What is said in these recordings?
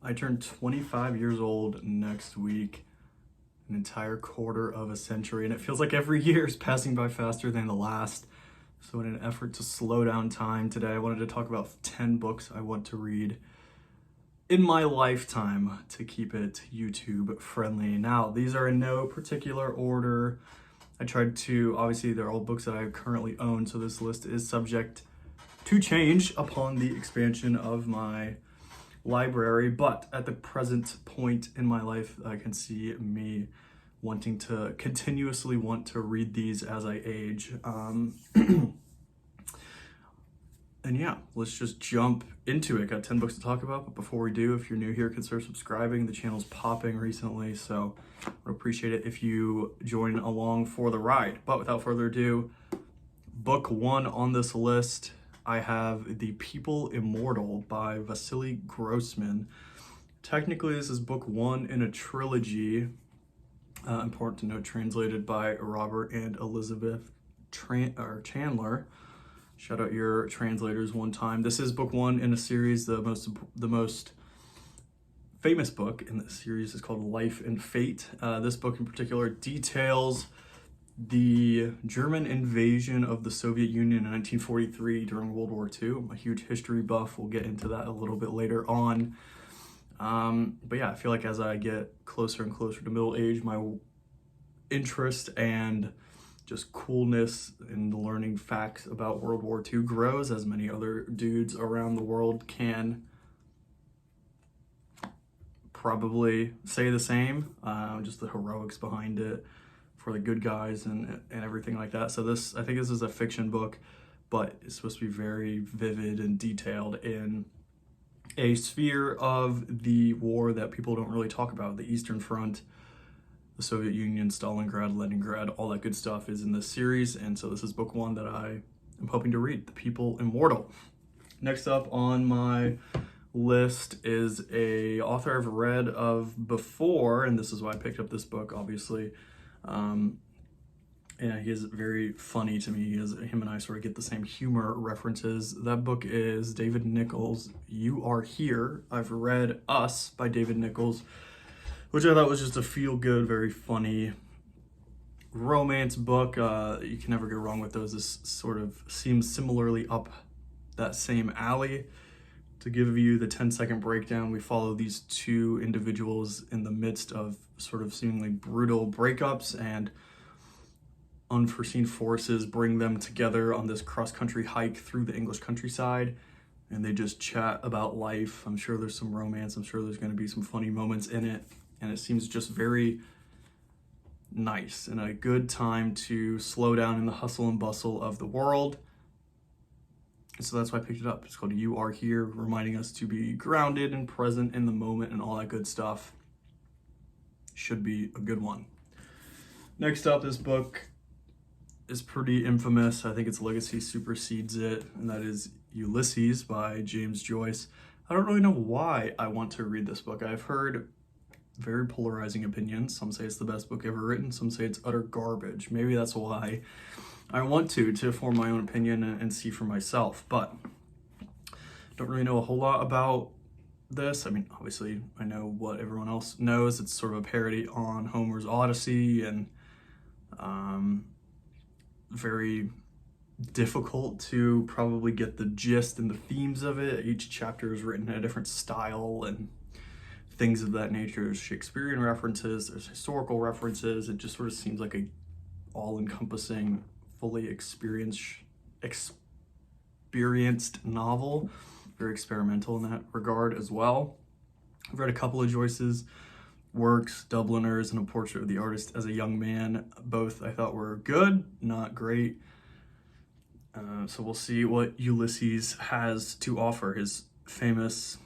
I turn 25 years old next week, an entire quarter of a century, and it feels like every year is passing by faster than the last. So in an effort to slow down time today, I wanted to talk about 10 books I want to read in my lifetime to keep it YouTube friendly. Now, these are in no particular order. I tried to, obviously they're all books that I currently own, so this list is subject to change upon the expansion of my library, but at the present point in my life, I can see me wanting to continuously want to read these as I age. And yeah, let's just jump into it. Got 10 books to talk about, but before we do, if you're new here, consider subscribing. The channel's popping recently, so I would appreciate it if you join along for the ride. But without further ado, book one on this list, I have The People Immortal by Vasily Grossman. Technically, this is book one in a trilogy. Important to note, translated by Robert and Elizabeth Chandler. Shout out your translators one time. This is book one in a series. The most famous book in the series is called Life and Fate. This book in particular details the German invasion of the Soviet Union in 1943 during World War II. I'm a huge history buff. We'll get into that a little bit later on. But yeah, I feel like as I get closer and closer to middle age, my interest and just coolness in learning facts about World War II grows, as many other dudes around the world can probably say the same. Just the heroics behind it for the good guys and everything like that. So I think this is a fiction book, but it's supposed to be very vivid and detailed in a sphere of the war that people don't really talk about. The Eastern Front, the Soviet Union, Stalingrad, Leningrad, all that good stuff is in this series. And so this is book one that I am hoping to read, The People Immortal. Next up on my list is a author I've read of before, and this is why I picked up this book, obviously. Yeah, he is very funny to me. Him and I sort of get the same humor references. That book is David Nichols' You Are Here. I've read Us by David Nichols, which I thought was just a feel-good, very funny romance book. You can never go wrong with those. This sort of seems similarly up that same alley. To give you the 10-second breakdown, we follow these two individuals in the midst of sort of seemingly brutal breakups, and unforeseen forces bring them together on this cross-country hike through the English countryside, and they just chat about life. I'm sure there's some romance. I'm sure there's going to be some funny moments in it, and it seems just very nice and a good time to slow down in the hustle and bustle of the world. So that's why I picked it up. It's called You Are Here, reminding us to be grounded and present in the moment and all that good stuff. Should be a good one. Next up, this book is pretty infamous. I think its legacy supersedes it, and that is Ulysses by James Joyce. I don't really know why I want to read this book. I've heard very polarizing opinions. Some say it's the best book ever written. Some say it's utter garbage. Maybe that's why I want to form my own opinion and see for myself, but don't really know a whole lot about this. I mean, obviously I know what everyone else knows. It's sort of a parody on Homer's Odyssey, and very difficult to probably get the gist and the themes of it. Each chapter is written in a different style and things of that nature. There's Shakespearean references, there's historical references. It just sort of seems like a all-encompassing, fully experienced novel, very experimental in that regard as well. I've read a couple of Joyce's works, Dubliners and A Portrait of the Artist as a Young Man. Both I thought were good, not great. So we'll see what Ulysses has to offer. His famous,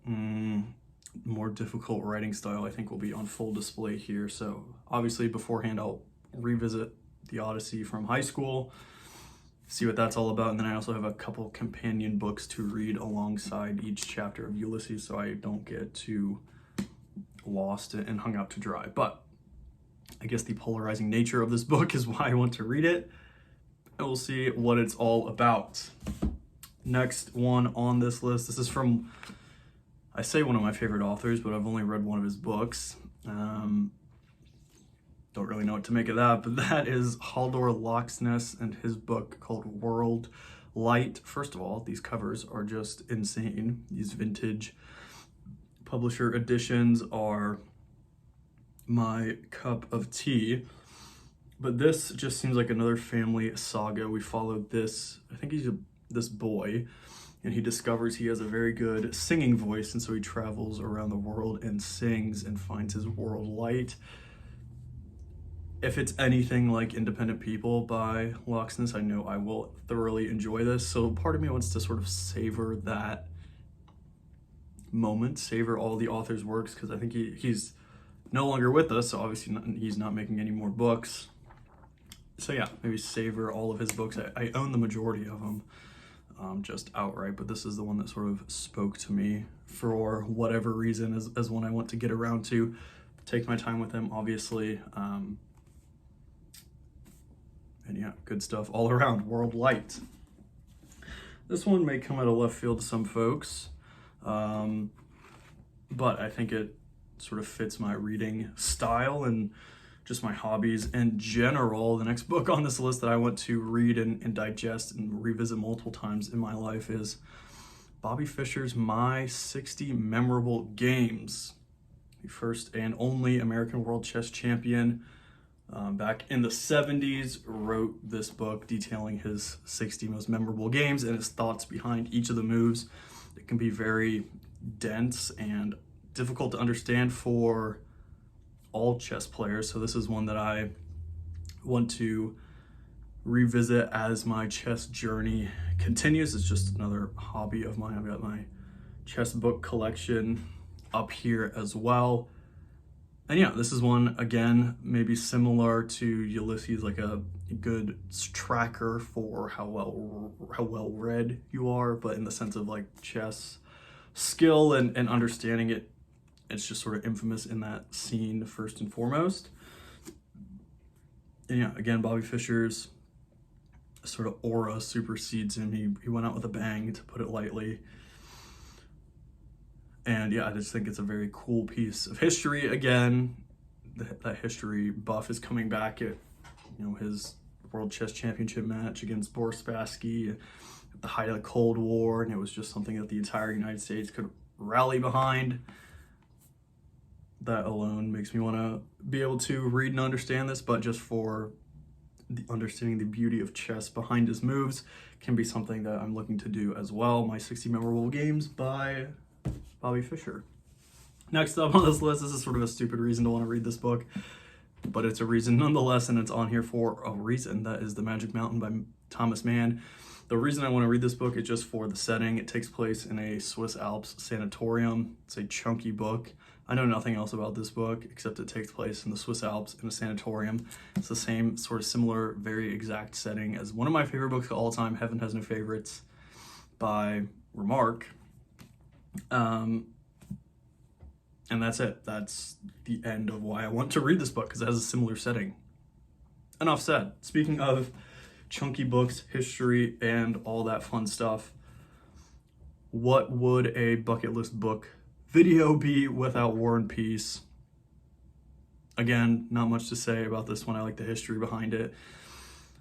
more difficult writing style, I think, will be on full display here. So obviously beforehand, I'll revisit the Odyssey from high school, see what that's all about, and then I also have a couple companion books to read alongside each chapter of Ulysses, so I don't get too lost and hung up to dry. But I guess the polarizing nature of this book is why I want to read it, and we'll see what it's all about. Next one on this list, this is from I say one of my favorite authors, but I've only read one of his books. Don't really know what to make of that, but that is Haldor Loxness and his book called World Light. First of all, these covers are just insane. These vintage publisher editions are my cup of tea. But this just seems like another family saga. We followed this, I think this boy, and he discovers he has a very good singing voice, and so he travels around the world and sings and finds his world light. If it's anything like Independent People by Loxness, I know I will thoroughly enjoy this. So part of me wants to sort of savor that moment, savor all the author's works, because I think he's no longer with us, so obviously he's not making any more books. So yeah, maybe savor all of his books. I own the majority of them, just outright, but this is the one that sort of spoke to me for whatever reason as one I want to get around to. Take my time with him, obviously. And yeah, good stuff all around. World Light. This one may come out of left field to some folks, but I think it sort of fits my reading style and just my hobbies in general. The next book on this list that I want to read and digest and revisit multiple times in my life is Bobby Fischer's My 60 Memorable Games. The first and only American World Chess Champion back in the 70s wrote this book detailing his 60 most memorable games and his thoughts behind each of the moves. It can be very dense and difficult to understand for all chess players, so this is one that I want to revisit as my chess journey continues. It's just another hobby of mine. I've got my chess book collection up here as well. And yeah, this is one, again, maybe similar to Ulysses, like a good tracker for how well read you are, but in the sense of like chess skill and understanding it, it's just sort of infamous in that scene first and foremost. And yeah, again, Bobby Fischer's sort of aura supersedes him. He went out with a bang, to put it lightly. And yeah, I just think it's a very cool piece of history. Again, that history buff is coming back at, his World Chess Championship match against Boris Spassky at the height of the Cold War, and it was just something that the entire United States could rally behind. That alone makes me want to be able to read and understand this, but just for understanding the beauty of chess behind his moves can be something that I'm looking to do as well. My 60 Memorable Games by Bobby Fischer. Next up on this list, this is sort of a stupid reason to want to read this book, but it's a reason nonetheless, and it's on here for a reason. That is The Magic Mountain by Thomas Mann. The reason I want to read this book is just for the setting. It takes place in a Swiss Alps sanatorium. It's a chunky book. I know nothing else about this book except it takes place in the Swiss Alps in a sanatorium. It's the same sort of similar, very exact setting as one of my favorite books of all time, Heaven Has No Favorites by Remarque. And that's it. That's the end of why I want to read this book, because it has a similar setting. Enough said. Speaking of chunky books, history, and all that fun stuff, what would a bucket list book video be without War and Peace? Again, not much to say about this one. I like the history behind it.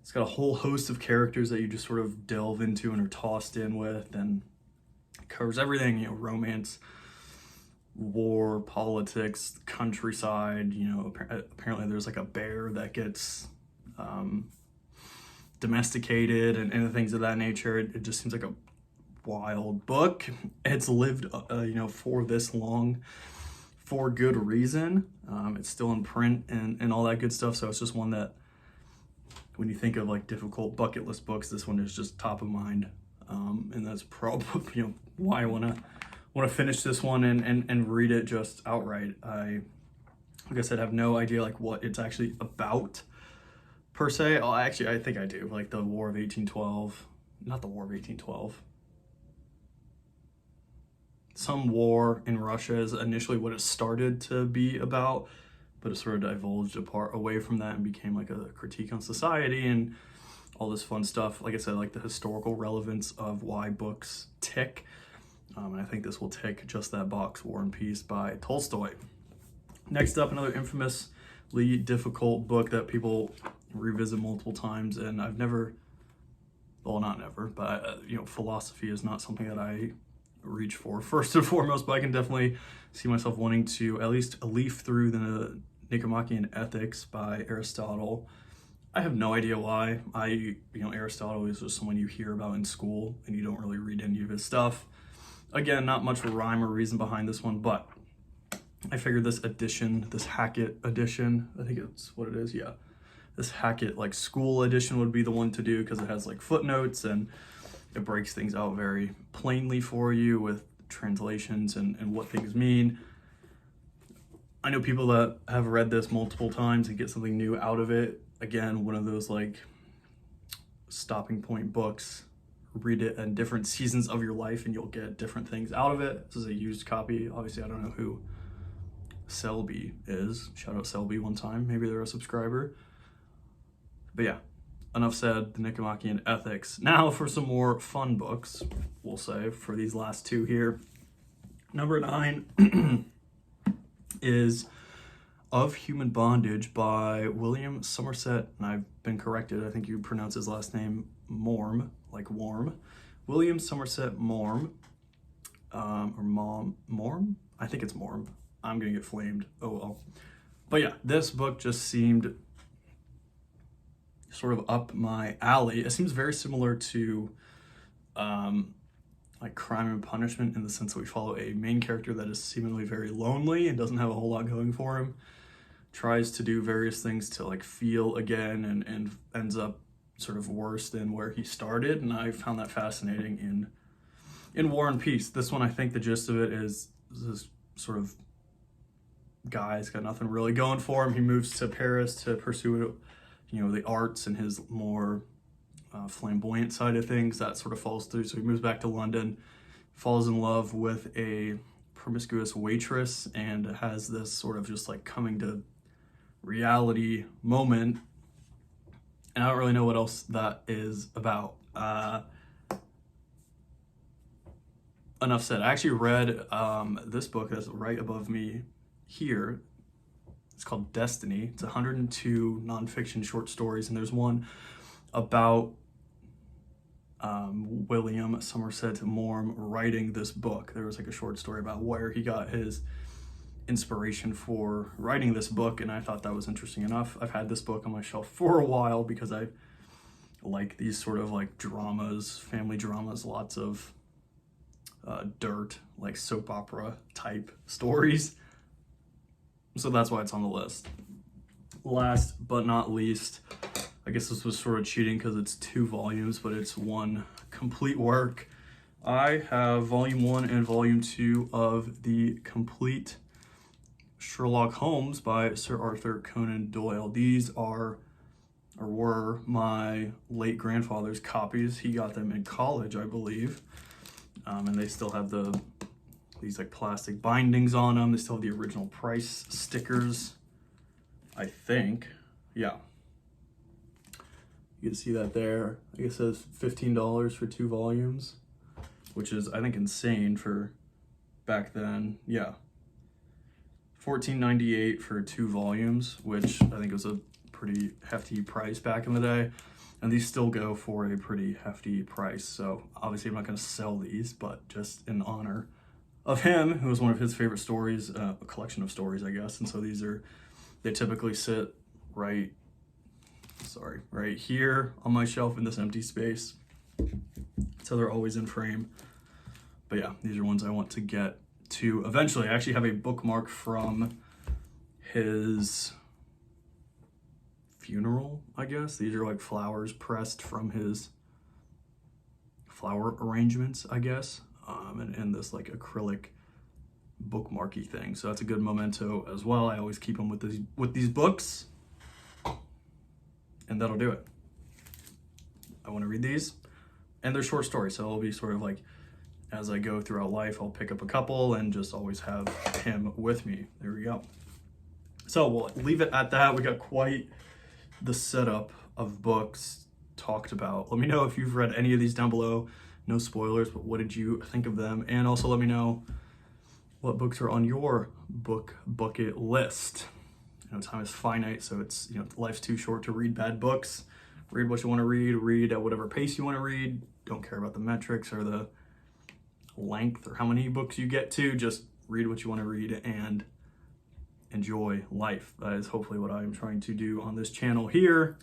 It's got a whole host of characters that you just sort of delve into and are tossed in with, and it covers everything, romance, war, politics, countryside. Apparently there's like a bear that gets domesticated and things of that nature. It just seems like a wild book. It's lived for this long for good reason. It's still in print and all that good stuff, so it's just one that when you think of like difficult bucket list books, this one is just top of mind. And that's probably why I want to finish this one and read it just outright. Like I said, I have no idea like what it's actually about per se. I think I do. Like the War of 1812, not the War of 1812. Some war in Russia is initially what it started to be about, but it sort of divulged away from that and became like a critique on society and all this fun stuff. Like I said, like the historical relevance of why books tick And I think this will tick just that box, War and Peace by Tolstoy. Next up, another infamously difficult book that people revisit multiple times, and I've never, well, not never, but philosophy is not something that I reach for first and foremost, but I can definitely see myself wanting to at least leaf through the Nicomachean Ethics by Aristotle. I have no idea why. Aristotle is just someone you hear about in school and you don't really read any of his stuff. Again, not much rhyme or reason behind this one, but I figured this edition, this Hackett edition, I think it's what it is, yeah. This Hackett like school edition would be the one to do because it has like footnotes and it breaks things out very plainly for you with translations and what things mean. I know people that have read this multiple times and get something new out of it. Again, one of those like stopping point books. Read it in different seasons of your life and you'll get different things out of it. This is a used copy. Obviously, I don't know who Selby is. Shout out Selby one time. Maybe they're a subscriber. But yeah, enough said, the Nicomachean Ethics. Now for some more fun books, we'll say, for these last two here. Number 9 is Of Human Bondage by William Somerset, and I've been corrected. I think you pronounce his last name Maugham, like warm. William Somerset Maugham, or Maugham? I think it's Maugham. I'm gonna get flamed. Oh well. But yeah, this book just seemed sort of up my alley. It seems very similar to like Crime and Punishment in the sense that we follow a main character that is seemingly very lonely and doesn't have a whole lot going for him. Tries to do various things to like feel again and ends up sort of worse than where he started, and I found that fascinating in War and Peace. This one, I think the gist of it is this sort of guy's got nothing really going for him. He moves to Paris to pursue the arts and his more flamboyant side of things. That sort of falls through, so he moves back to London, falls in love with a promiscuous waitress, and has this sort of just like coming to reality moment. And I don't really know what else that is about. Enough said. I actually read this book that's right above me here. It's called Destiny. It's 102 nonfiction short stories, and there's one about William Somerset Maugham writing this book. There was like a short story about where he got his inspiration for writing this book, and I thought that was interesting enough. I've had this book on my shelf for a while because I like these sort of like dramas, family dramas, lots of dirt, like soap opera type stories. So that's why it's on the list. Last but not least, I guess this was sort of cheating because it's 2 volumes, but it's one complete work. I have volume 1 and volume 2 of the complete Sherlock Holmes by Sir Arthur Conan Doyle. These are, or were, my late grandfather's copies. He got them in college, I believe. And they still have these like plastic bindings on them. They still have the original price stickers, I think. Yeah. You can see that there. I guess it says $15 for 2 volumes, which is, I think, insane for back then. Yeah. $14.98 for 2 volumes, which I think was a pretty hefty price back in the day. And these still go for a pretty hefty price. So obviously I'm not going to sell these, but just in honor of him, who was one of his favorite stories, a collection of stories, I guess. And so they typically sit right here on my shelf in this empty space. So they're always in frame. But yeah, these are ones I want to get to eventually. I actually have a bookmark from his funeral, I guess. These are like flowers pressed from his flower arrangements, I guess, and this like acrylic bookmarky thing. So that's a good memento as well. I always keep them with these books, and that'll do it. I want to read these, and they're short stories, so it'll be sort of like as I go throughout life, I'll pick up a couple and just always have him with me. There we go. So we'll leave it at that. We got quite the setup of books talked about. Let me know if you've read any of these down below. No spoilers, but what did you think of them? And also let me know what books are on your book bucket list. Time is finite, so it's, life's too short to read bad books. Read what you want to read at whatever pace you want to read. Don't care about the metrics or the length or how many books you get to. Just read what you want to read and enjoy life. That is hopefully what I'm trying to do on this channel here.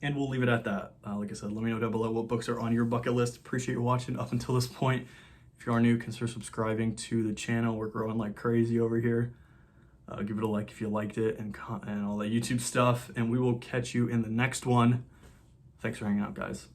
And we'll leave it at that. Like I said, let me know down below what books are on your bucket list. Appreciate you watching up until this point. If you are new, consider subscribing to the channel. We're growing like crazy over here. Give it a like if you liked it and all that YouTube stuff. And we will catch you in the next one. Thanks for hanging out, guys.